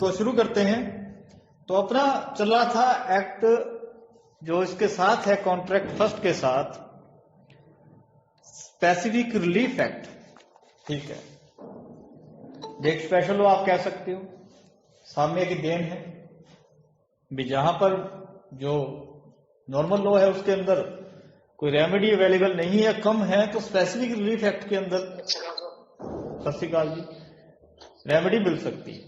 तो शुरू करते हैं। तो अपना चल रहा था एक्ट जो इसके साथ है, कॉन्ट्रैक्ट फर्स्ट के साथ स्पेसिफिक रिलीफ एक्ट। ठीक है, एक स्पेशल लॉ आप कह सकते हो, साम्य की देन है भी। जहां पर जो नॉर्मल लॉ है उसके अंदर कोई रेमेडी अवेलेबल नहीं है, कम है, तो स्पेसिफिक रिलीफ एक्ट के अंदर सत श्री अकाल जी रेमेडी मिल सकती है।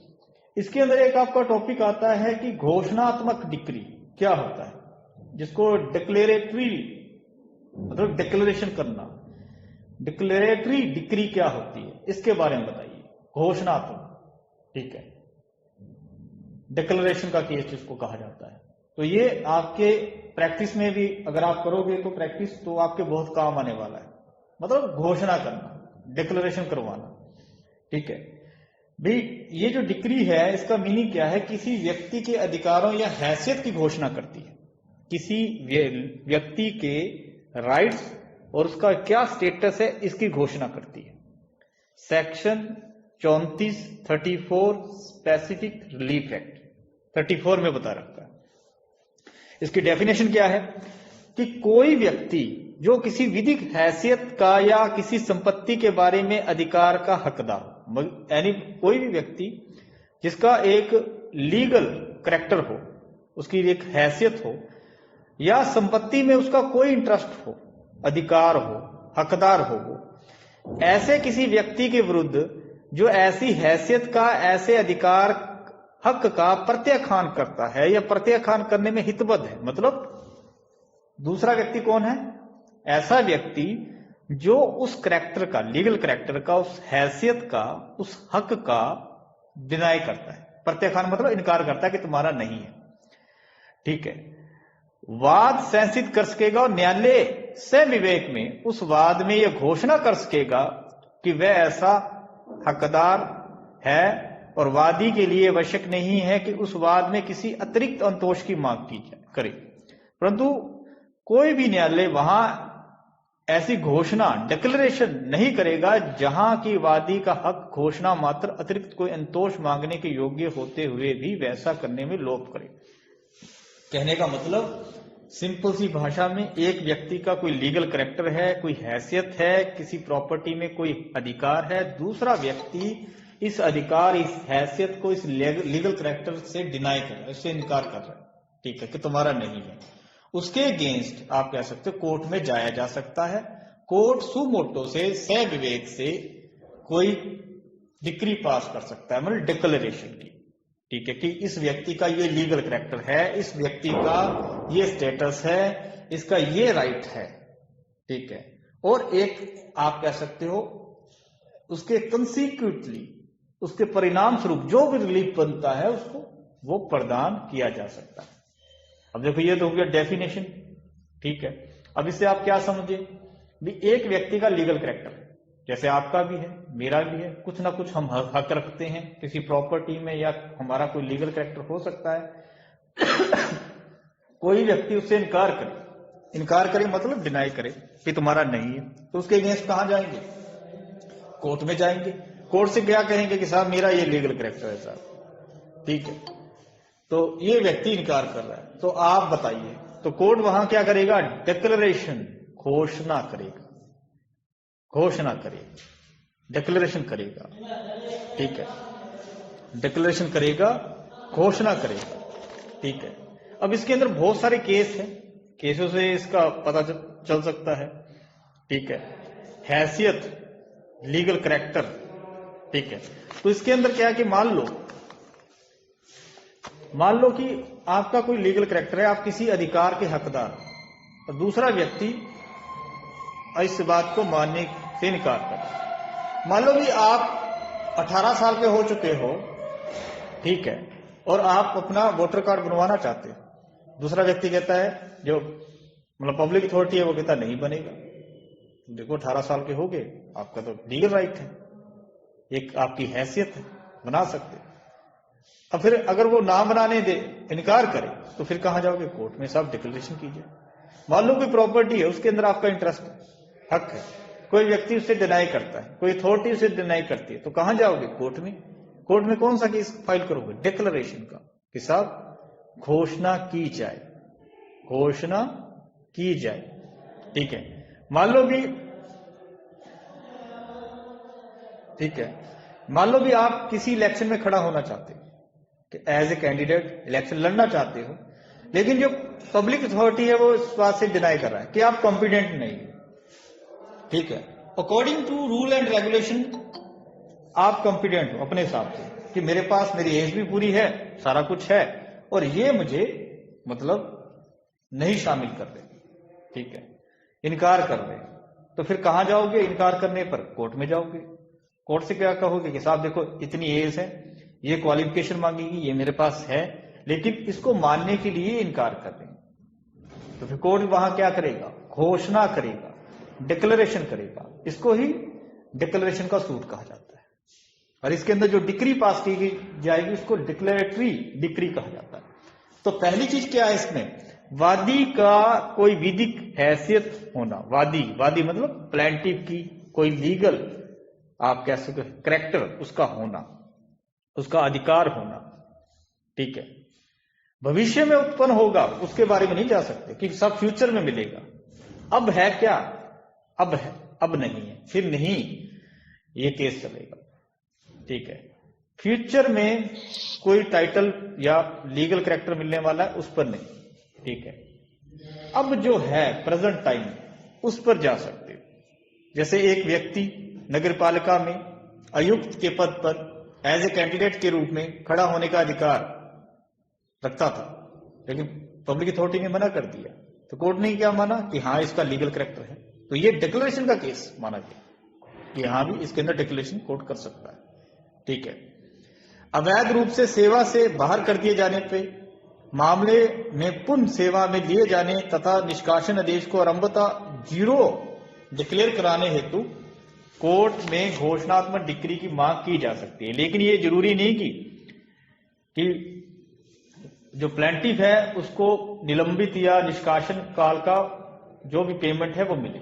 इसके अंदर एक आपका टॉपिक आता है कि घोषणात्मक डिक्री क्या होता है, जिसको डिक्लेरेटरी मतलब डिक्लेरेशन करना। डिक्लेरेटरी डिक्री क्या होती है, इसके बारे में बताइए। घोषणात्मक, ठीक है, डिक्लेरेशन का केस जिसको कहा जाता है। तो ये आपके प्रैक्टिस में भी अगर आप करोगे तो प्रैक्टिस तो आपके बहुत काम आने वाला है। मतलब घोषणा करना, डिक्लेरेशन करवाना। ठीक है भाई, ये जो डिक्री है इसका मीनिंग क्या है? किसी व्यक्ति के अधिकारों या हैसियत की घोषणा करती है, किसी व्यक्ति के राइट्स और उसका क्या स्टेटस है इसकी घोषणा करती है। सेक्शन 34 स्पेसिफिक रिलीफ एक्ट 34 में बता रखा है। इसकी डेफिनेशन क्या है कि कोई व्यक्ति जो किसी विधिक हैसियत का या किसी संपत्ति के बारे में अधिकार का हकदार, यानी कोई भी व्यक्ति जिसका एक लीगल करैक्टर हो, उसकी एक हैसियत हो या संपत्ति में उसका कोई इंटरेस्ट हो, अधिकार हो, हकदार हो, वो ऐसे किसी व्यक्ति के विरुद्ध जो ऐसी हैसियत का, ऐसे अधिकार, हक का प्रत्याख्यान करता है या प्रत्याख्यान करने में हितबद्ध है। मतलब दूसरा व्यक्ति कौन है? ऐसा व्यक्ति जो उस करैक्टर का, लीगल करैक्टर का, उस हैसियत का, उस हक का डिनाई करता है। प्रत्याख्यान मतलब इनकार करता है कि तुम्हारा नहीं है। ठीक है, वाद संसित कर सकेगा और न्यायालय से विवेक में उस वाद में यह घोषणा कर सकेगा कि वह ऐसा हकदार है और वादी के लिए आवश्यक नहीं है कि उस वाद में किसी अतिरिक्त अंतोष की मांग की करे। परंतु कोई भी न्यायालय वहां ऐसी घोषणा, डिक्लेरेशन नहीं करेगा जहां की वादी का हक घोषणा मात्र अतिरिक्त कोई अंतोष मांगने के योग्य होते हुए भी वैसा करने में लोभ करे। कहने का मतलब सिंपल सी भाषा में, एक व्यक्ति का कोई लीगल करैक्टर है, कोई हैसियत है, किसी प्रॉपर्टी में कोई अधिकार है, दूसरा व्यक्ति इस अधिकार, इस हैसियत को, इस लीगल करैक्टर से डिनाई कर रहा है, इससे इनकार कर रहा है। ठीक है, कि तुम्हारा नहीं है। उसके अगेंस्ट आप कह सकते हो कोर्ट में जाया जा सकता है। कोर्ट सुमोटो से, सह विवेक से कोई डिक्री पास कर सकता है, मतलब डिक्लेरेशन की। ठीक है, कि इस व्यक्ति का ये लीगल करैक्टर है, इस व्यक्ति का ये स्टेटस है, इसका ये राइट है। ठीक है, और एक आप कह सकते हो उसके कंसीक्वेंटली, उसके परिणाम स्वरूप जो भी रिलीफ बनता है उसको वो प्रदान किया जा सकता है। अब देखो, ये तो हो गया डेफिनेशन। ठीक है, अब इससे आप क्या समझे भी? एक व्यक्ति का लीगल करैक्टर, जैसे आपका भी है, मेरा भी है, कुछ ना कुछ हम हक रखते हैं किसी प्रॉपर्टी में, या हमारा कोई लीगल करैक्टर हो सकता है। कोई व्यक्ति उससे इनकार करे मतलब डिनाई करे कि तुम्हारा नहीं है, तो उसके अगेंस्ट कहां जाएंगे? कोर्ट में जाएंगे। कोर्ट से क्या कहेंगे कि साहब मेरा ये लीगल करैक्टर है साहब। ठीक है, तो ये व्यक्ति इनकार कर रहा है, तो आप बताइए। तो कोर्ट वहां क्या करेगा? डिक्लेरेशन, घोषणा करेगा, डिक्लेरेशन करेगा। ठीक है, डिक्लेरेशन करेगा, घोषणा करेगा। ठीक है, अब इसके अंदर बहुत सारे केस हैं, केसों से इसका पता चल सकता है। ठीक है, हैसियत, लीगल करैक्टर। ठीक है, तो इसके अंदर क्या है कि मान लो कि आपका कोई लीगल करैक्टर है, आप किसी अधिकार के हकदार, और दूसरा व्यक्ति इस बात को मानने से इनकार कर। मान लो कि आप 18 साल के हो चुके हो, ठीक है, और आप अपना वोटर कार्ड बनवाना चाहते हो। दूसरा व्यक्ति कहता है, जो मतलब पब्लिक अथॉरिटी है, वो कहता नहीं बनेगा। देखो 18 साल के हो गए, आपका तो लीगल राइट है, एक आपकी हैसियत है, बना सकते। अब फिर अगर वो ना बनाने दे, इनकार करे, तो फिर कहां जाओगे? कोर्ट में। साहब डिक्लेरेशन कीजिए। मान लो कोई प्रॉपर्टी है, उसके अंदर आपका इंटरेस्ट है, हक है, कोई व्यक्ति उससे डिनाई करता है, कोई अथॉरिटी उसे डिनाई करती है, तो कहां जाओगे? कोर्ट में। कोर्ट में कौन सा केस फाइल करोगे? डिक्लेरेशन का, कि साहब घोषणा की जाए, घोषणा की जाए। ठीक है, मान लो भी, ठीक है, मान लो भी आप किसी इलेक्शन में खड़ा होना चाहते हो, कि एज ए कैंडिडेट इलेक्शन लड़ना चाहते हो, लेकिन जो पब्लिक अथॉरिटी है वो इस बात से डिनाई कर रहा है कि आप कॉम्पिटेंट नहीं हो। ठीक है, according to rule and regulation आप कॉम्पिटेंट हो अपने हिसाब से, कि मेरे पास मेरी एज भी पूरी है, सारा कुछ है, और ये मुझे मतलब नहीं शामिल कर रहे। ठीक है, इनकार कर रहे, तो फिर कहां जाओगे? इनकार करने पर कोर्ट में जाओगे। कोर्ट से क्या कहोगे कि साहब देखो इतनी एज है, ये क्वालिफिकेशन मांगेगी, ये मेरे पास है, लेकिन इसको मानने के लिए इनकार कर रहे हैं। तो फिर कोर्ट वहां क्या करेगा? घोषणा करेगा, डिक्लेरेशन करेगा। इसको ही डिक्लेरेशन का सूट कहा जाता है। और इसके अंदर जो डिक्री पास की जाएगी उसको डिक्लेरेटरी डिक्री कहा जाता है। तो पहली चीज क्या है इसमें? वादी का कोई विधिक हैसियत होना। वादी, वादी मतलब प्लेंटिफ की कोई लीगल, आप कह सकते हो करैक्टर उसका होना, उसका अधिकार होना। ठीक है, भविष्य में उत्पन्न होगा उसके बारे में नहीं जा सकते कि सब फ्यूचर में मिलेगा। अब है क्या? अब है, अब नहीं है, फिर नहीं ये केस चलेगा। ठीक है, फ्यूचर में कोई टाइटल या लीगल करैक्टर मिलने वाला है उस पर नहीं। ठीक है, अब जो है प्रेजेंट टाइम उस पर जा सकते हो। जैसे एक व्यक्ति नगर पालिका में आयुक्त के पद पर एज ए कैंडिडेट के रूप में खड़ा होने का अधिकार रखता था, लेकिन पब्लिक अथॉरिटी ने मना कर दिया, तो कोर्ट ने क्या माना कि हाँ इसका लीगल करैक्टर है। तो ये डिक्लेरेशन का केस माना गया कि हाँ भी इसके अंदर डिक्लेरेशन कोर्ट कर सकता है। ठीक है, अवैध रूप से सेवा से बाहर कर दिए जाने पे मामले में पुनः सेवा में लिए जाने तथा निष्कासन आदेश को आरंभता जीरो डिक्लेयर कराने हेतु कोर्ट में घोषणात्मक डिक्री की मांग की जा सकती है। लेकिन ये जरूरी नहीं कि जो प्लेंटिफ है उसको निलंबित या निष्कासन काल का जो भी पेमेंट है वो मिले।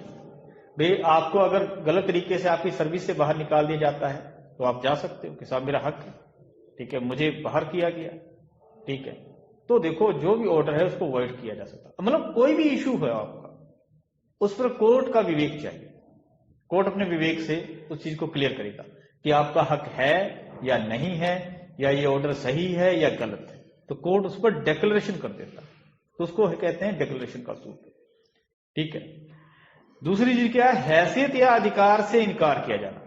भाई आपको अगर गलत तरीके से आपकी सर्विस से बाहर निकाल दिया जाता है तो आप जा सकते हो कि साहब मेरा हक है, ठीक है, मुझे बाहर किया गया। ठीक है, तो देखो जो भी ऑर्डर है उसको वॉइड किया जा सकता है। मतलब कोई भी इशू है आपका, उस पर कोर्ट का विवेक चाहिए। कोर्ट अपने विवेक से उस चीज को क्लियर करेगा कि आपका हक है या नहीं है, या ये ऑर्डर सही है या गलत है। तो कोर्ट उस पर डिक्लेरेशन कर देता है, तो उसको कहते हैं डिक्लेरेशन का सूट। ठीक है, दूसरी चीज क्या है? हैसियत या अधिकार से इनकार किया जाना।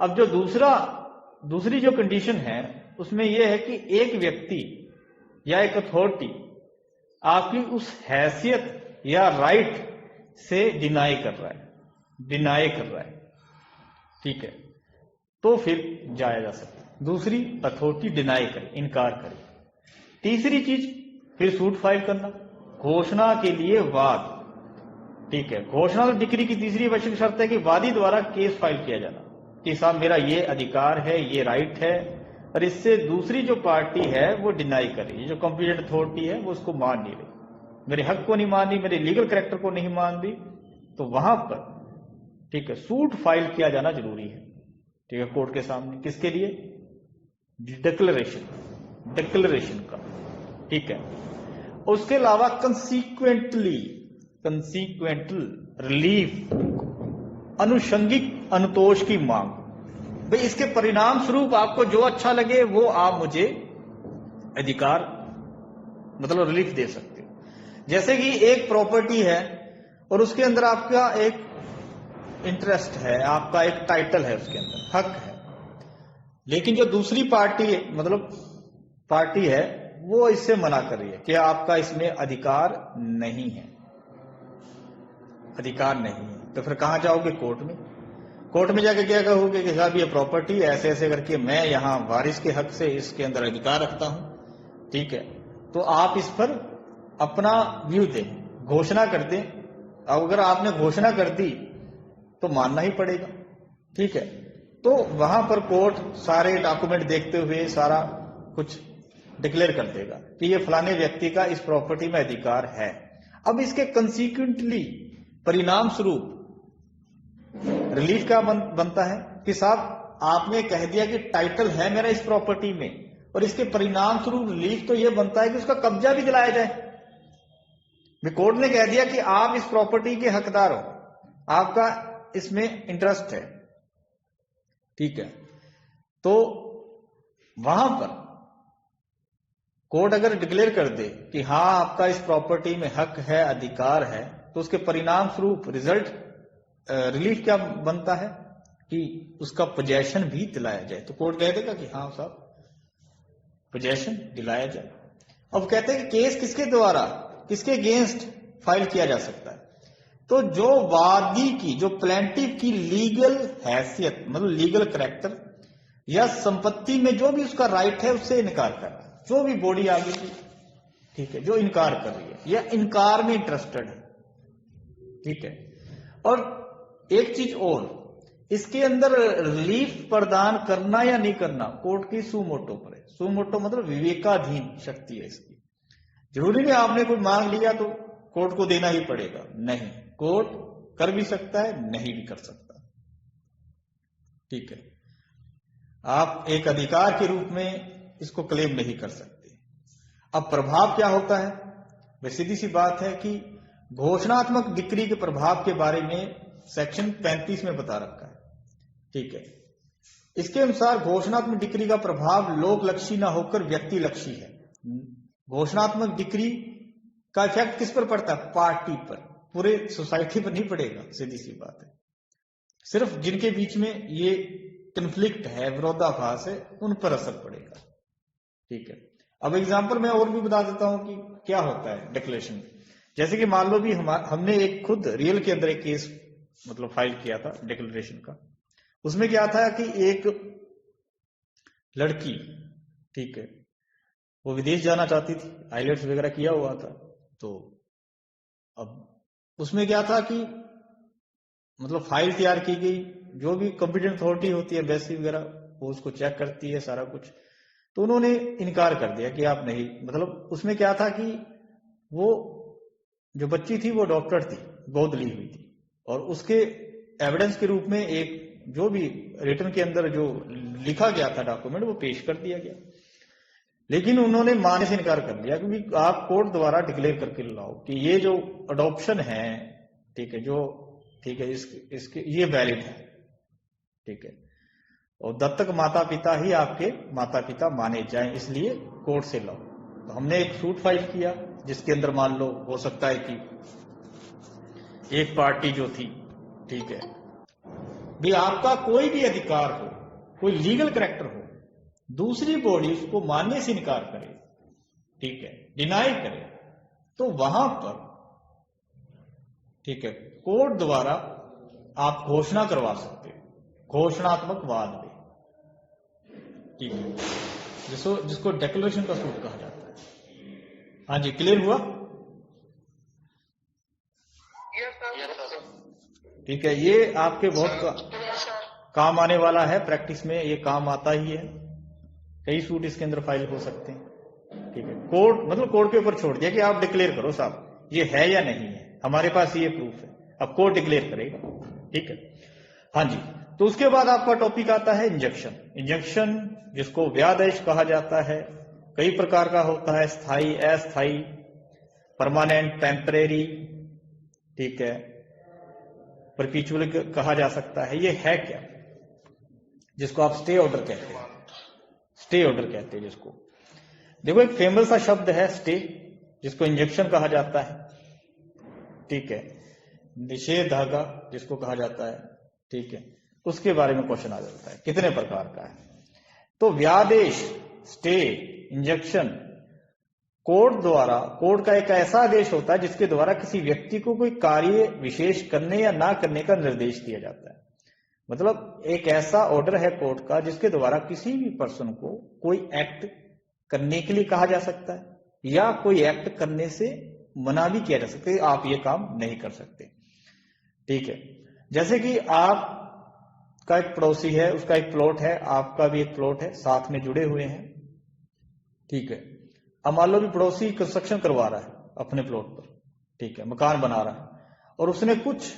अब जो दूसरी जो कंडीशन है उसमें यह है कि एक व्यक्ति या एक अथॉरिटी आपकी उस हैसियत या राइट से डिनाई कर रहा है, ठीक है, तो फिर जाया जा सकता है। दूसरी, अथॉरिटी डिनाई करे, इनकार करे। तीसरी चीज फिर सूट फाइल करना, घोषणा के लिए वाद। ठीक है, घोषणा और डिक्री की तीसरी आवश्यक शर्त है कि वादी द्वारा केस फाइल किया जाना कि साहब मेरा ये अधिकार है, ये राइट है, और इससे दूसरी जो पार्टी है वो डिनाई कर रही है, जो कॉम्पिटेंट अथॉरिटी है वो उसको मान नहीं रही, मेरे हक को नहीं मान रही, मेरे लीगल कैरेक्टर को नहीं मान रही। तो वहां पर ठीक है सूट फाइल किया जाना जरूरी है। ठीक है, कोर्ट के सामने किसके लिए? डिक्लेरेशन का। ठीक है, उसके अलावा कंसीक्वेंटल रिलीफ, अनुषंगिक अनुतोष की मांग। भाई इसके परिणाम स्वरूप आपको जो अच्छा लगे वो आप मुझे अधिकार मतलब रिलीफ दे सकते हो। जैसे कि एक प्रॉपर्टी है और उसके अंदर आपका एक इंटरेस्ट है, आपका एक टाइटल है, उसके अंदर हक है, लेकिन जो दूसरी पार्टी है वो इससे मना कर रही है कि आपका इसमें अधिकार नहीं है, तो फिर कहां जाओगे? कोर्ट में जाके क्या कहोगे कि साहब ये प्रॉपर्टी ऐसे ऐसे करके मैं यहां वारिस के हक से इसके अंदर अधिकार रखता हूं। ठीक है, तो आप इस पर अपना व्यू दें, घोषणा कर दें। अगर आपने घोषणा कर दी तो मानना ही पड़ेगा। ठीक है, तो वहां पर कोर्ट सारे डॉक्यूमेंट देखते हुए सारा कुछ डिक्लेयर कर देगा कि ये फलाने व्यक्ति का इस प्रॉपर्टी में अधिकार है। अब इसके कंसीक्वेंटली परिणाम स्वरूप रिलीफ क्या बनता है कि साहब आपने कह दिया कि टाइटल है मेरा इस प्रॉपर्टी में, और इसके परिणाम स्वरूप रिलीफ तो यह बनता है कि उसका कब्जा भी दिलाया जाए। कोर्ट ने कह दिया कि आप इस प्रॉपर्टी के हकदार हो, आपका इसमें इंटरेस्ट है, ठीक है। तो वहां पर कोर्ट अगर डिक्लेयर कर दे कि हाँ आपका इस प्रॉपर्टी में हक है, अधिकार है, तो उसके परिणाम स्वरूप रिजल्ट रिलीफ क्या बनता है कि उसका पोजेशन भी दिलाया जाए। तो कोर्ट कह देगा कि हाँ साहब पोजेशन दिलाया जाए। अब कहते हैं कि केस किसके द्वारा, किसके अगेंस्ट फाइल किया जा सकता है। तो जो वादी की, जो प्लेंटिव की लीगल हैसियत, मतलब लीगल करैक्टर या संपत्ति में जो भी उसका राइट है उससे इनकार कर रहा है, जो भी बॉडी आगे की, ठीक है, जो इनकार कर रही है या इनकार में इंटरेस्टेड है, ठीक है। और एक चीज और, इसके अंदर रिलीफ प्रदान करना या नहीं करना कोर्ट की सुमोटो पर है। सुमोटो मतलब विवेकाधीन शक्ति है इसकी। जरूरी नहीं आपने कोई मांग लिया तो कोर्ट को देना ही पड़ेगा, नहीं, कोर्ट कर भी सकता है, नहीं भी कर सकता, ठीक है। आप एक अधिकार के रूप में इसको क्लेम नहीं कर सकते। अब प्रभाव क्या होता है, वह सीधी सी बात है कि घोषणात्मक डिक्री के प्रभाव के बारे में सेक्शन 35 में बता रखा है, ठीक है। इसके अनुसार घोषणात्मक डिक्री का प्रभाव लोक लक्षी ना होकर व्यक्ति लक्षी है। घोषणात्मक डिक्री का इफेक्ट किस पर पड़ता है, पार्टी पर, पूरे सोसाइटी पर नहीं पड़ेगा, सीधी सी बात है। सिर्फ जिनके बीच में ये कन्फ्लिक्ट है, विरोधाभास है, उन पर असर पड़ेगा, ठीक है। अब एग्जांपल मैं और भी बता देता हूं कि क्या होता है डिक्लेरेशन। जैसे कि मान लो भी हमने एक खुद रियल के अंदर एक केस मतलब फाइल किया था डिक्लेरेशन का। उसमें क्या था कि एक लड़की, ठीक है, वो विदेश जाना चाहती थी, आईलेट्स वगैरह किया हुआ था। तो अब उसमें क्या था कि मतलब फाइल तैयार की गई, जो भी कॉम्पिटेंट अथॉरिटी होती है, एम्बेसी वगैरह, वो उसको चेक करती है सारा कुछ। तो उन्होंने इनकार कर दिया कि आप नहीं, मतलब उसमें क्या था कि वो जो बच्ची थी वो डॉक्टर थी, गोद ली हुई थी, और उसके एविडेंस के रूप में एक जो भी रिटर्न के अंदर जो लिखा गया था डॉक्यूमेंट, वो पेश कर दिया गया। लेकिन उन्होंने मानने से इनकार कर दिया क्योंकि आप कोर्ट द्वारा डिक्लेयर करके लाओ कि ये जो अडॉप्शन है, ठीक है, जो, ठीक है, इसके ये वैलिड है, ठीक है, और दत्तक माता पिता ही आपके माता पिता माने जाएं, इसलिए कोर्ट से लाओ। तो हमने एक सूट फाइल किया जिसके अंदर मान लो हो सकता है कि एक पार्टी जो थी, ठीक है, भी आपका कोई भी अधिकार हो, कोई लीगल करैक्टर हो, दूसरी बॉडी उसको मानने से इनकार करे, ठीक है, डिनाई करे, तो वहां पर, ठीक है, कोर्ट द्वारा आप घोषणा करवा सकते हो, घोषणात्मक वाद में, ठीक है, जिसको डिक्लेरेशन का सूट कहा जाता है। हाँ जी, क्लियर हुआ? ठीक है, ये आपके बहुत काम आने वाला है, प्रैक्टिस में ये काम आता ही है। कई सूट इसके अंदर फाइल हो सकते हैं, ठीक है। कोर्ट मतलब कोर्ट के ऊपर छोड़ दिया कि आप डिक्लेयर करो साहब ये है या नहीं है, हमारे पास ये प्रूफ है, अब कोर्ट डिक्लेयर करेगा, ठीक है। हाँ जी, तो उसके बाद आपका टॉपिक आता है इंजंक्शन। इंजंक्शन जिसको व्यादेश कहा जाता है, कई प्रकार का होता है, स्थायी, अस्थायी, परमानेंट, टेम्परेरी, ठीक है, परपीचुअल कहा जा सकता है। ये है क्या, जिसको आप स्टे ऑर्डर कहते हैं, स्टे ऑर्डर कहते हैं जिसको। देखो एक फेमस सा शब्द है स्टे, जिसको इंजेक्शन कहा जाता है, ठीक है, निषेधाज्ञा जिसको कहा जाता है, ठीक है, उसके बारे में क्वेश्चन आ जाता है कितने प्रकार का है। तो व्यादेश, स्टे, इंजेक्शन कोर्ट द्वारा, कोर्ट का एक ऐसा आदेश होता है जिसके द्वारा किसी व्यक्ति को कोई कार्य विशेष करने या ना करने का निर्देश दिया जाता है। मतलब एक ऐसा ऑर्डर है कोर्ट का जिसके द्वारा किसी भी पर्सन को कोई एक्ट करने के लिए कहा जा सकता है या कोई एक्ट करने से मना भी किया जा सकता है, आप ये काम नहीं कर सकते, ठीक है। जैसे कि आप का एक पड़ोसी है, उसका एक प्लॉट है, आपका भी एक प्लॉट है, साथ में जुड़े हुए हैं, ठीक है। अब मान लो भी पड़ोसी कंस्ट्रक्शन करवा रहा है अपने प्लॉट पर, ठीक है, मकान बना रहा है, और उसने कुछ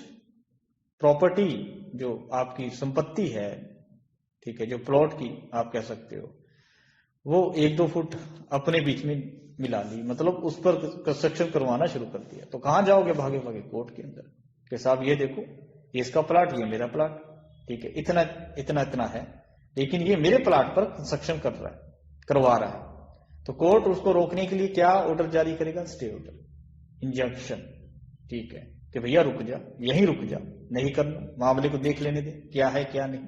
प्रॉपर्टी जो आपकी संपत्ति है, ठीक है, जो प्लॉट की आप कह सकते हो, वो 1-2 फुट अपने बीच में मिला ली, मतलब उस पर कंस्ट्रक्शन करवाना शुरू कर दिया। तो कहां जाओगे? भागे भागे कोर्ट के अंदर कि साहब ये देखो, ये इसका प्लाट, ये मेरा प्लाट, ठीक है, इतना इतना इतना है, लेकिन ये मेरे प्लाट पर कंस्ट्रक्शन करवा रहा है। तो कोर्ट उसको रोकने के लिए क्या ऑर्डर जारी करेगा? स्टे ऑर्डर, इंजंक्शन, ठीक है, कि भैया रुक जा, यहीं रुक जा, नहीं करना, मामले को देख लेने दे क्या है क्या नहीं,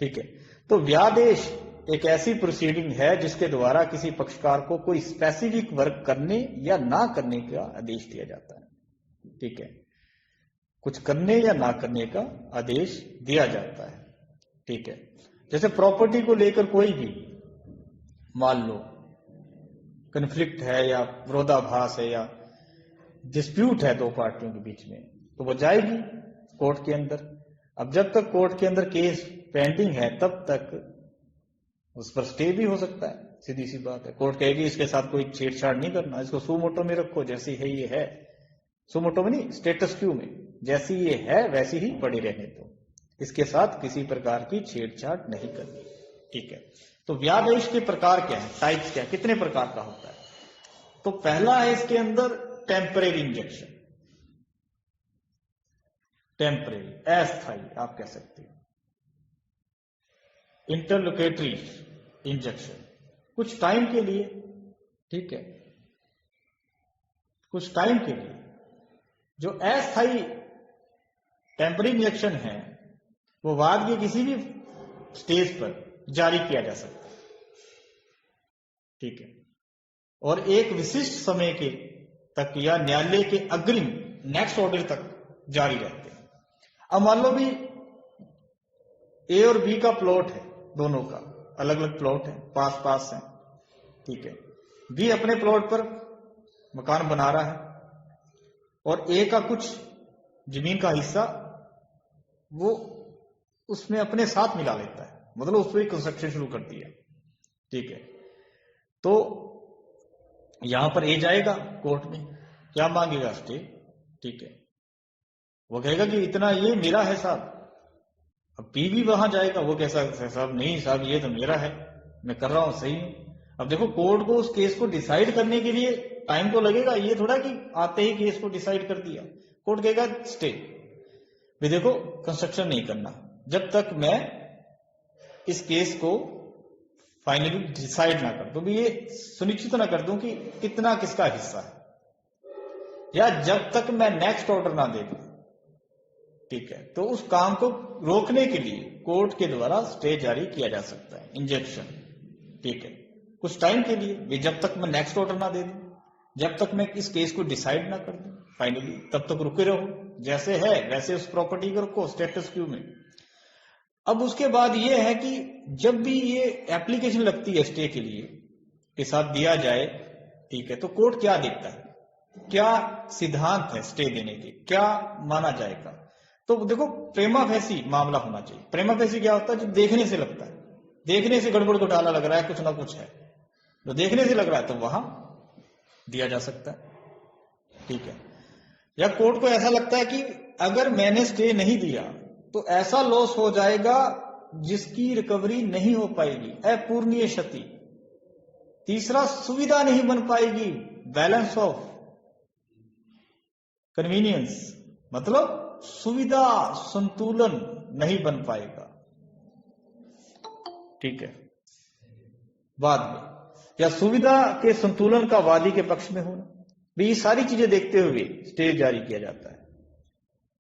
ठीक है। तो व्यादेश एक ऐसी प्रोसीडिंग है जिसके द्वारा किसी पक्षकार को कोई स्पेसिफिक वर्क करने या ना करने का आदेश दिया जाता है, ठीक है, कुछ करने या ना करने का आदेश दिया जाता है, ठीक है। जैसे प्रॉपर्टी को लेकर कोई भी मान लो कन्फ्लिक्ट है या विरोधाभास है या डिस्प्यूट है दो पार्टियों के बीच में, तो वो जाएगी कोर्ट के अंदर। अब जब तक कोर्ट के अंदर केस पेंडिंग है तब तक उस पर स्टे भी हो सकता है, सीधी सी बात है। कोर्ट कहेगी इसके साथ कोई छेड़छाड़ नहीं करना, इसको सुमोटो में रखो, जैसी है ये है, सुमोटो में नहीं, स्टेटस क्यू में, जैसी ये है वैसी ही पड़ी रहने दो, इसके साथ किसी प्रकार की छेड़छाड़ नहीं करनी, ठीक है। तो व्यादेश के प्रकार क्या है, टाइप्स क्या है, कितने प्रकार का होता है? तो पहला है इसके अंदर टेम्परेरी इंजेक्शन, टेम्परेरी, अस्थायी आप कह सकते हो। इंटरलोकेटरी इंजेक्शन, कुछ टाइम के लिए, ठीक है, कुछ टाइम के लिए। जो अस्थायी टेम्परेरी इंजेक्शन है वो बाद के किसी भी स्टेज पर जारी किया जा सकता है, ठीक है, और एक विशिष्ट समय के तक या न्यायालय के अग्रिम नेक्स्ट ऑर्डर तक जारी रहते हैं। अब मान लो भी ए और बी का प्लॉट है, दोनों का अलग अलग प्लॉट है, पास पास है, ठीक है। बी अपने प्लॉट पर मकान बना रहा है और ए का कुछ जमीन का हिस्सा वो उसमें अपने साथ मिला लेता है, मतलब उस पर कंस्ट्रक्शन शुरू कर दिया, ठीक है। तो यहां पर ए जाएगा कोर्ट में, क्या मांगेगा? स्टे, ठीक है। वो कहेगा कि इतना ये मेरा है साहब। अब बी भी वहां जाएगा, वो कैसा साहब, नहीं साहब ये तो मेरा है, मैं कर रहा हूं, सही हूं। अब देखो कोर्ट को उस केस को डिसाइड करने के लिए टाइम तो लगेगा, ये थोड़ा कि आते ही केस को डिसाइड कर दिया। कोर्ट कहेगा स्टे, भी देखो कंस्ट्रक्शन नहीं करना जब तक मैं इस केस को फाइनली डिसाइड ना कर दूं, भी ये सुनिश्चित ना कर दूं कि कितना किसका हिस्सा है, या जब तक मैं नेक्स्ट ऑर्डर ना दे दूं, ठीक है। तो उस काम को रोकने के लिए कोर्ट के द्वारा स्टे जारी किया जा सकता है, इंजेक्शन, ठीक है, कुछ टाइम के लिए, भी जब तक मैं नेक्स्ट ऑर्डर ना दे दूं, जब तक मैं इस केस को डिसाइड ना कर दूं फाइनली, तब तक रुके रहो, जैसे है वैसे उस प्रॉपर्टी को रखो स्टेटस क्यू में। अब उसके बाद ये है कि जब भी ये एप्लीकेशन लगती है स्टे के लिए के साथ दिया जाए, ठीक है, तो कोर्ट क्या देखता है, क्या सिद्धांत है स्टे देने के, क्या माना जाएगा? तो देखो प्रेमा फैसी मामला होना चाहिए। प्रेमा फैसी क्या होता है? जो देखने से लगता है, देखने से गड़बड़ घोटाला लग रहा है, कुछ ना कुछ है, जो देखने से लग रहा है तो वहां दिया जा सकता है, ठीक है। या कोर्ट को ऐसा लगता है कि अगर मैंने स्टे नहीं दिया तो ऐसा लॉस हो जाएगा जिसकी रिकवरी नहीं हो पाएगी, अपूरणीय क्षति। तीसरा, सुविधा नहीं बन पाएगी, बैलेंस ऑफ कन्वीनियंस, मतलब सुविधा संतुलन नहीं बन पाएगा, ठीक है, बाद में। या सुविधा के संतुलन का वादी के पक्ष में होना, भी ये सारी चीजें देखते हुए स्टे जारी किया जाता है,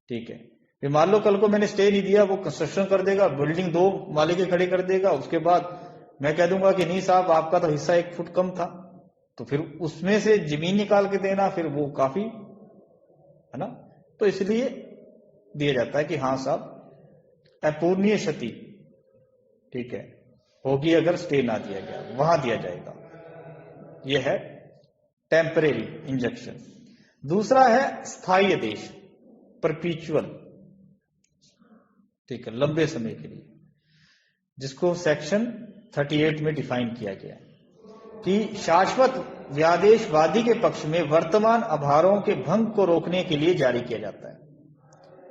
ठीक है। फिर मान लो कल को मैंने स्टे नहीं दिया, वो कंस्ट्रक्शन कर देगा, बिल्डिंग 2 माले के खड़े कर देगा, उसके बाद मैं कह दूंगा कि नहीं साहब आपका तो हिस्सा 1 फुट कम था, तो फिर उसमें से जमीन निकाल के देना, फिर वो काफी है ना। तो इसलिए दिया जाता है कि हाँ साहब अपूरणीय क्षति, ठीक है, होगी अगर स्टे ना दिया गया, वहां दिया जाएगा। यह है टेम्परेरी इंजेक्शन। दूसरा है स्थायी आदेश, परपीचुअल, ठीक है, लंबे समय के लिए, जिसको सेक्शन 38 में डिफाइन किया गया कि शाश्वत व्यादेशवादी के पक्ष में वर्तमान आभारों के भंग को रोकने के लिए जारी किया जाता है,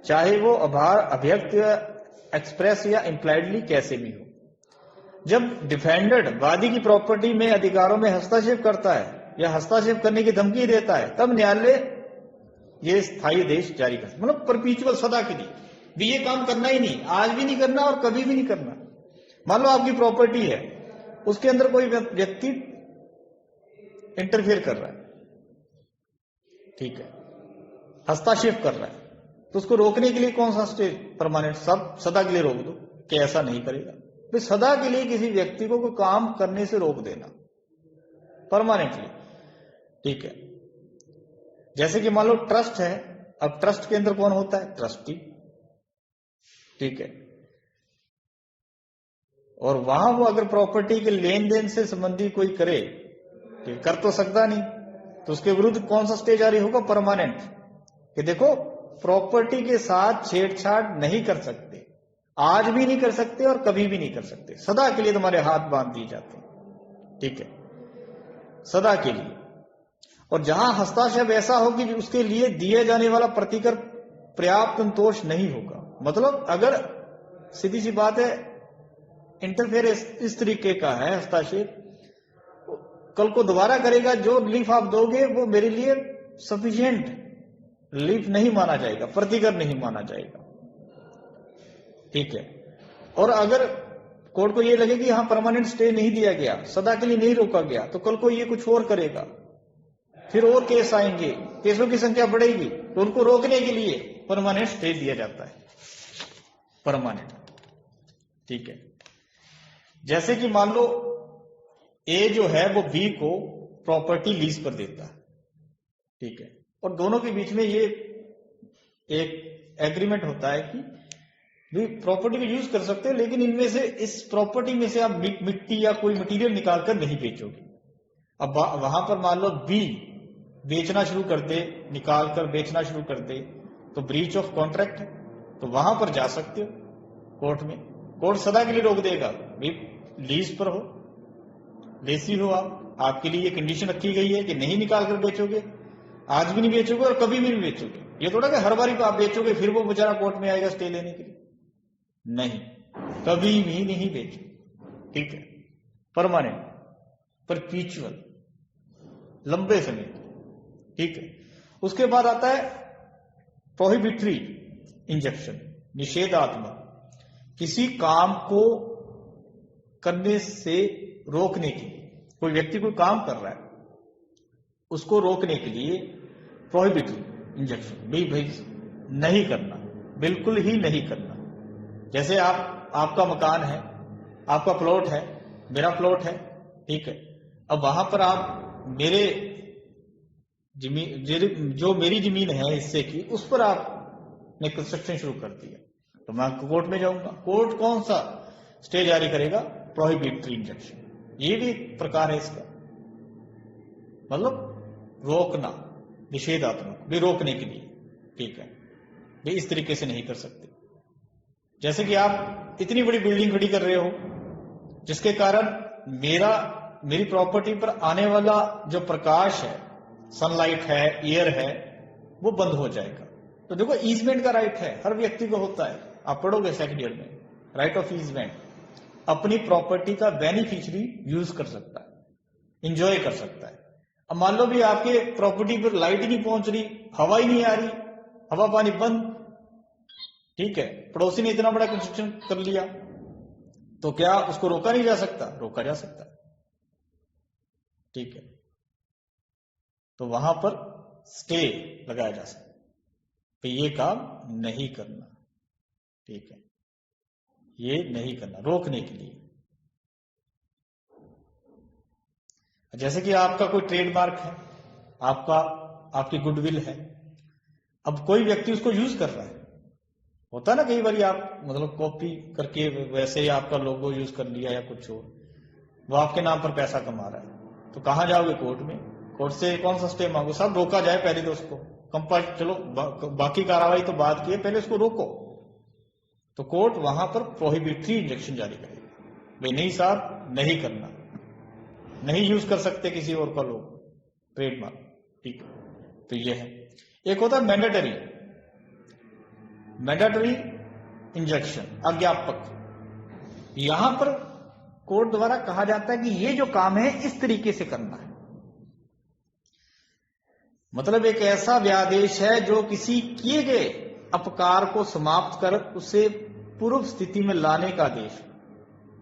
चाहे वो आभार अभिव्यक्त एक्सप्रेस या इंप्लाइडली कैसे भी हो, जब डिफेंडेड वादी की प्रॉपर्टी में अधिकारों में हस्तक्षेप करता है या हस्तक्षेप करने की धमकी देता है, तब न्यायालय ये स्थायी आदेश जारी कर, मतलब परपीचुअल, सदा के लिए भी ये काम करना ही नहीं, आज भी नहीं करना और कभी भी नहीं करना। मान लो आपकी प्रॉपर्टी है, उसके अंदर कोई व्यक्ति इंटरफेयर कर रहा है, ठीक है, हस्तक्षेप कर रहा है, तो उसको रोकने के लिए कौन सा स्टेज परमानेंट, सब सदा के लिए रोक दो कि ऐसा नहीं करेगा। तो सदा के लिए किसी व्यक्ति को कोई काम करने से रोक देना परमानेंटली, ठीक है। जैसे कि मान लो ट्रस्ट है, अब ट्रस्ट के अंदर कौन होता है, ट्रस्टी, ठीक है, और वहां वो अगर प्रॉपर्टी के लेन देन से संबंधी कोई करे, कर तो सकता नहीं, तो उसके विरुद्ध कौन सा स्टे जारी होगा, परमानेंट, कि देखो प्रॉपर्टी के साथ छेड़छाड़ नहीं कर सकते, आज भी नहीं कर सकते और कभी भी नहीं कर सकते, सदा के लिए तुम्हारे हाथ बांध दिए जाते हैं, ठीक है, सदा के लिए। और जहां हस्तक्षेप ऐसा हो कि उसके लिए दिए जाने वाला प्रतिकर पर्याप्त संतोष नहीं होगा, मतलब अगर सीधी सी बात है इंटरफेयर इस तरीके का है हस्तक्षेप, कल को दोबारा करेगा, जो रिलीफ आप दोगे वो मेरे लिए सफिशिएंट रिलीफ नहीं माना जाएगा, प्रतिकर नहीं माना जाएगा, ठीक है। और अगर कोर्ट को ये लगे कि यहां परमानेंट स्टे नहीं दिया गया, सदा के लिए नहीं रोका गया, तो कल को ये कुछ और करेगा, फिर और केस आएंगे, केसों की संख्या बढ़ेगी, तो उनको रोकने के लिए परमानेंट स्टे दिया जाता है, परमानेंट, ठीक है। जैसे कि मान लो ए जो है वो बी को प्रॉपर्टी लीज पर देता है, ठीक है, और दोनों के बीच में ये एक एग्रीमेंट होता है कि भी प्रॉपर्टी को यूज कर सकते हैं, लेकिन इनमें से, इस प्रॉपर्टी में से आप मिट्टी या कोई मटेरियल निकालकर नहीं बेचोगे। अब वहां पर मान लो बी बेचना शुरू कर दे, निकाल कर बेचना शुरू कर दे, तो ब्रीच ऑफ कॉन्ट्रैक्ट है, तो वहां पर जा सकते हो कोर्ट में, कोर्ट सदा के लिए रोक देगा, भी लीज पर हो, लेसी हो आप, आपके लिए ये कंडीशन रखी गई है कि नहीं निकाल कर बेचोगे, आज भी नहीं बेचोगे और कभी भी नहीं बेचोगे। ये थोड़ा कि हर बारी आप बेचोगे फिर वो बेचारा कोर्ट में आएगा स्टे लेने के लिए, नहीं, कभी भी नहीं बेचो, ठीक है, परमानेंट, परपीचुअल, लंबे समय, ठीक है। उसके बाद आता है प्रोहिबिटरी इंजंक्शन, निषेधात्मक, किसी काम को करने से रोकने के लिए, कोई व्यक्ति कोई काम कर रहा है उसको रोकने के लिए प्रोहिबिटरी इंजंक्शन, भाई नहीं करना, बिल्कुल ही नहीं करना। जैसे आपका मकान है, आपका प्लॉट है, मेरा प्लॉट है, ठीक है, अब वहां पर आप मेरे जो मेरी जमीन है हिस्से की, उस पर आपने कंस्ट्रक्शन शुरू कर दिया, तो मैं कोर्ट में जाऊंगा, कोर्ट कौन सा स्टे जारी करेगा, प्रोहिबिटरी इंजंक्शन। ये भी एक प्रकार है इसका, मतलब रोकना, निषेधात्मक, भी रोकने के लिए, ठीक है, भी इस तरीके से नहीं कर सकते। जैसे कि आप इतनी बड़ी बिल्डिंग खड़ी कर रहे हो जिसके कारण मेरी प्रॉपर्टी पर आने वाला जो प्रकाश है, सनलाइट है, एयर है, वो बंद हो जाएगा। तो देखो ईजमेंट का राइट है, हर व्यक्ति को होता है, आप पढ़ोगे सेकंड ईयर में, राइट ऑफ ईजमेंट, अपनी प्रॉपर्टी का बेनिफिशियरी यूज कर सकता है, इंजॉय कर सकता है। अब मान लो भी आपके प्रॉपर्टी पर लाइट ही नहीं पहुंच रही, हवा ही नहीं आ रही, हवा पानी बंद, ठीक है, पड़ोसी ने इतना बड़ा कंस्ट्रक्शन कर लिया, तो क्या उसको रोका नहीं जा सकता, रोका जा सकता है, ठीक है। तो वहां पर स्टे लगाया जा सकता है कि ये काम नहीं करना, ठीक है, ये नहीं करना, रोकने के लिए। जैसे कि आपका कोई ट्रेडमार्क है, आपकी गुडविल है, अब कोई व्यक्ति उसको यूज कर रहा है, होता है ना कई बार आप मतलब कॉपी करके वैसे ही आपका लोगो यूज कर लिया या कुछ हो, वो आपके नाम पर पैसा कमा रहा है, तो कहां जाओगे, कोर्ट में, कोर्ट से कौन सा स्टे मांगो, सब रोका जाए पहले तो उसको कंपल्स, चलो बाकी कार्रवाई तो बात की है, पहले उसको रोको, तो कोर्ट वहां पर प्रोहिबिटरी इंजंक्शन जारी करेगा, भाई नहीं साहब, नहीं करना, नहीं यूज कर सकते किसी और का लोगो, ट्रेडमार्क, ठीक है। तो ये है। एक होता है मैंडेटरी इंजंक्शन, अज्ञापक, यहां पर कोर्ट द्वारा कहा जाता है कि ये जो काम है इस तरीके से करना है। मतलब एक ऐसा व्यादेश है जो किसी किए गए अपकार को समाप्त कर उसे पूर्व स्थिति में लाने का आदेश।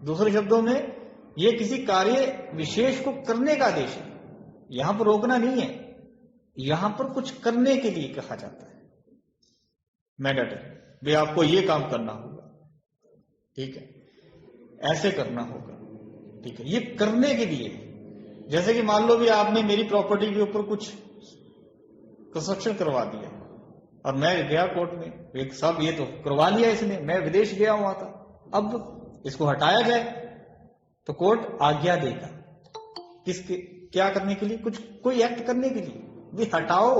दूसरे शब्दों में ये किसी कार्य विशेष को करने का आदेश है। यहां पर रोकना नहीं है, यहां पर कुछ करने के लिए कहा जाता है। मैंडेटरी, भी आपको ये काम करना होगा, ठीक है, ऐसे करना होगा, ठीक है, ये करने के लिए। जैसे कि मान लो भी आपने मेरी प्रॉपर्टी के ऊपर कुछ कंस्ट्रक्शन करवा दिया और मैं गया कोर्ट में, एक साहब ये तो करवा लिया इसने, मैं विदेश गया हुआ था, अब इसको हटाया जाए, तो कोर्ट आज्ञा देगा किसके क्या करने के लिए, कुछ कोई एक्ट करने के लिए, भी हटाओ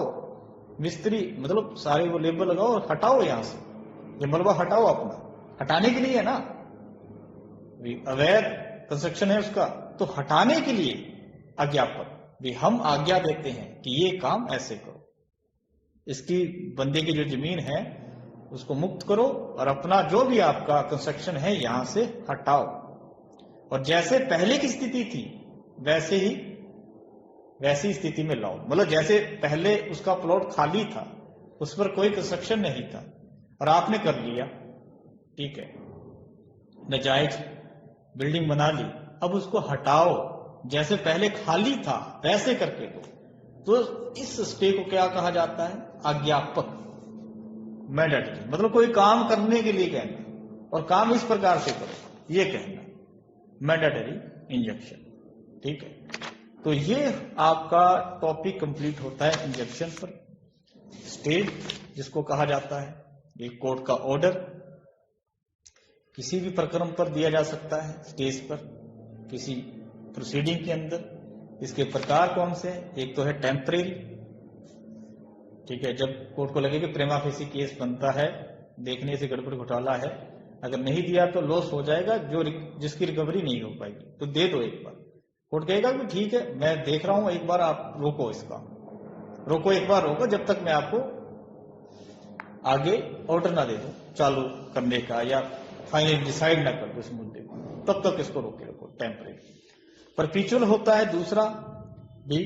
मिस्त्री, मतलब सारे वो लेबर लगाओ और हटाओ यहां से, ये मलबा हटाओ अपना, हटाने के लिए है ना, अवैध कंस्ट्रक्शन है उसका, तो हटाने के लिए आज्ञापक, भी हम आज्ञा देते हैं कि ये काम ऐसे करो, इसकी बंदे की जो जमीन है उसको मुक्त करो और अपना जो भी आपका कंस्ट्रक्शन है यहां से हटाओ, और जैसे पहले की स्थिति थी वैसी स्थिति में लाओ। मतलब जैसे पहले उसका प्लॉट खाली था, उस पर कोई कंस्ट्रक्शन नहीं था और आपने कर लिया, ठीक है, नाजायज बिल्डिंग बना ली, अब उसको हटाओ, जैसे पहले खाली था वैसे करके दो, तो इस स्टे को क्या कहा जाता है, आज्ञापक, मैंडेटरी। मतलब कोई काम करने के लिए कहना और काम इस प्रकार से करो, ये कहना, मैंडेटरी इंजंक्शन, ठीक है। तो ये आपका टॉपिक कंप्लीट होता है इंजंक्शन पर। स्टे जिसको कहा जाता है, एक कोर्ट का ऑर्डर किसी भी प्रकरण पर दिया जा सकता है, स्टेज पर, किसी प्रोसीडिंग के अंदर। इसके प्रकार कौन से हैं, एक तो है टेम्परेरी, ठीक है, जब कोर्ट को लगे कि प्रेमा फेसी केस बनता है, देखने से गड़बड़ घोटाला है, अगर नहीं दिया तो लॉस हो जाएगा, जिसकी रिकवरी नहीं हो पाएगी, तो दे दो एक बार। कोर्ट कहेगा कि ठीक है मैं देख रहा हूं, एक बार आप रोको, इसका रोको, एक बार रोको, जब तक मैं आपको आगे ऑर्डर ना दे दूं चालू करने का या फाइनल डिसाइड ना कर दो इस मुद्दे को, तब तक इसको रोके रखो, टेम्परेरी। परपीचुअल होता है दूसरा भी,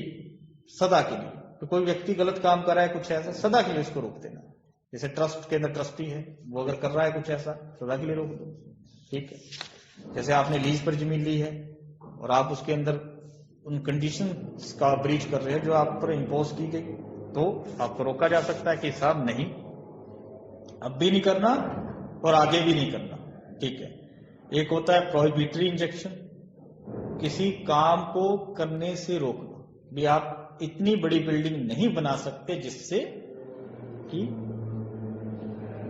सदा के लिए, तो कोई व्यक्ति गलत काम कर रहा है कुछ ऐसा, सदा के लिए उसको रोक देना। जैसे ट्रस्ट के अंदर ट्रस्टी है, वो अगर कर रहा है कुछ ऐसा, सदा के लिए रोक दो, ठीक है। जैसे आपने लीज पर जमीन ली है और आप उसके अंदर उन कंडीशंस का ब्रीच कर रहे हैं जो आप पर इम्पोज की गई, तो आपको रोका जा सकता है कि साहब नहीं, अब भी नहीं करना और आगे भी नहीं करना, ठीक है। एक होता है प्रोहिबिटरी इंजेक्शन, किसी काम को करने से रोकना, भी आप इतनी बड़ी बिल्डिंग नहीं बना सकते जिससे कि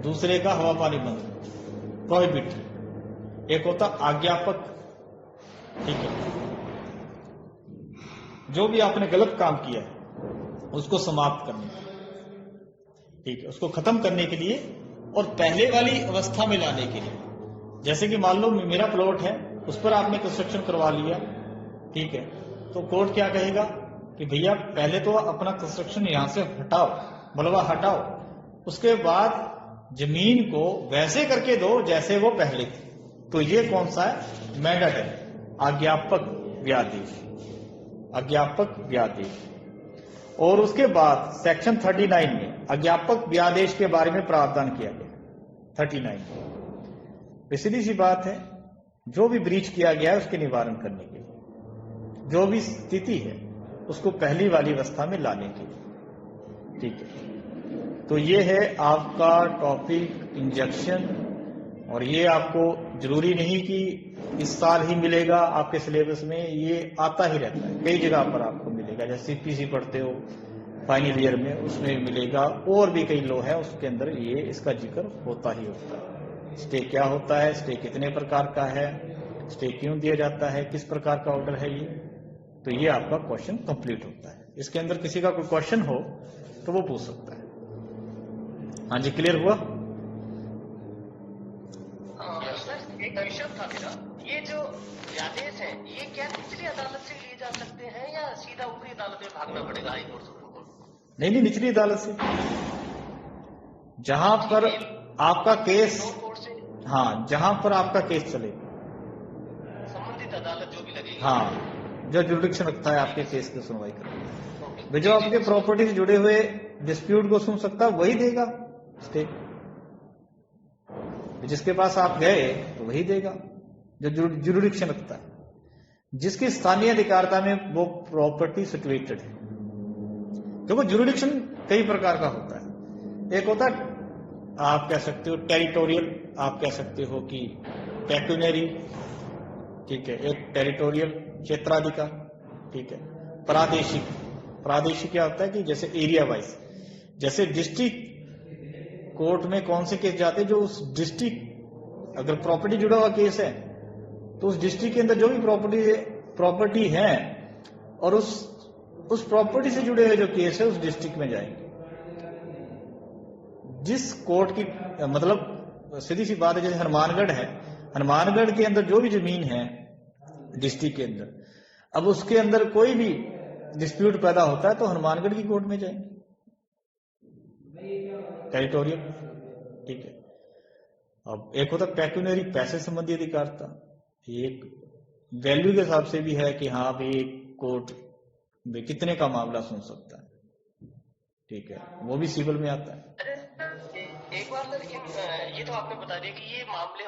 दूसरे का हवा पानी बंद हो, प्रोहिबिटरी। एक होता आज्ञापक, ठीक है, जो भी आपने गलत काम किया है उसको समाप्त करने, ठीक है, उसको खत्म करने के लिए और पहले वाली अवस्था में लाने के लिए। जैसे कि मान लो मेरा प्लॉट है, उस पर आपने कंस्ट्रक्शन करवा लिया, ठीक है, तो कोर्ट क्या कहेगा कि भैया पहले तो अपना कंस्ट्रक्शन यहां से हटाओ, मलबा हटाओ, उसके बाद जमीन को वैसे करके दो जैसे वो पहले थी। तो ये कौन सा है, मैंडेटरी, आज्ञापक व्यादेश, आज्ञापक व्यादेश। और उसके बाद सेक्शन 39 में अज्ञापक व्यादेश के बारे में प्रावधान किया गया, 39। सीधी सी बात है, जो भी ब्रीच किया गया है उसके निवारण करने के लिए, जो भी स्थिति है उसको पहली वाली अवस्था में लाने के लिए, ठीक है। तो ये है आपका टॉपिक इंजेक्शन, और ये आपको जरूरी नहीं कि इस साल ही मिलेगा आपके सिलेबस में, ये आता ही रहता है, कई जगह पर आपको मिलेगा। जैसे सीपीसी पढ़ते हो फाइनल ईयर में, उसमें मिलेगा, और भी कई लो है उसके अंदर ये इसका जिक्र होता ही होता है। स्टे क्या होता है, स्टे कितने प्रकार का है, स्टे क्यों दिया जाता है, किस प्रकार का ऑर्डर है ये, तो ये आपका क्वेश्चन कंप्लीट होता है। इसके अंदर किसी का कोई क्वेश्चन हो तो वो पूछ सकता है। हाँ जी, क्लियर हुआ? सर एक क्वेश्चन था मेरा, ये जो आदेश है ये क्या निचली अदालत से लिए जा सकते हैं या सीधा ऊपरी अदालत में भागना पड़ेगा, हाई कोर्ट सुप्रीम कोर्ट? नहीं, निचली अदालत से, जहां पर आपका केस, हाँ, जहां पर आपका केस चलेगा, संबंधित हाँ, जो जुरिडिक्शन रखता है आपके केस की सुनवाई करने। ओके, जो आपके प्रॉपर्टी से जुड़े हुए डिस्प्यूट को सुन सकता है वही देगा स्टे। जिसके पास आप गए तो वही देगा जो जुरिडिक्शन रखता है, जिसकी स्थानीय अधिकारिता में वो प्रॉपर्टी सिचुएटेड है। देखो जुरिडिक्शन कई प्रकार का होता है। एक होता है आप कह सकते हो टेरिटोरियल, आप कह सकते हो कि पेक्यूनरी, ठीक है, एक टेरिटोरियल क्षेत्राधिकार, ठीक है। प्रादेशिक, प्रादेशिक क्या होता है कि जैसे एरिया वाइज, जैसे डिस्ट्रिक्ट कोर्ट में कौन से केस जाते हैं, जो उस डिस्ट्रिक्ट, अगर प्रॉपर्टी जुड़ा हुआ केस है तो उस डिस्ट्रिक्ट के अंदर जो भी प्रॉपर्टी है और उस प्रॉपर्टी से जुड़े हुए जो केस है उस डिस्ट्रिक्ट में जाएंगे। जिस कोर्ट की, मतलब सीधी सी बात है, जैसे हनुमानगढ़ है, हनुमानगढ़ के अंदर जो भी जमीन है डिस्ट्रिक्ट के अंदर, अब उसके अंदर कोई भी डिस्प्यूट पैदा होता है तो हनुमानगढ़ की कोर्ट में जाएंगे, टेरिटोरियल, ठीक है। अब एक होता पेक्यूनरी, पैसे संबंधी अधिकारिता, एक वैल्यू के हिसाब से भी है कि हाँ भाई कोर्ट में कितने का मामला सुन सकता है, ठीक है, वो भी सिविल में आता है। एक बार सर ये तो आपने बता दिया कि ये मामले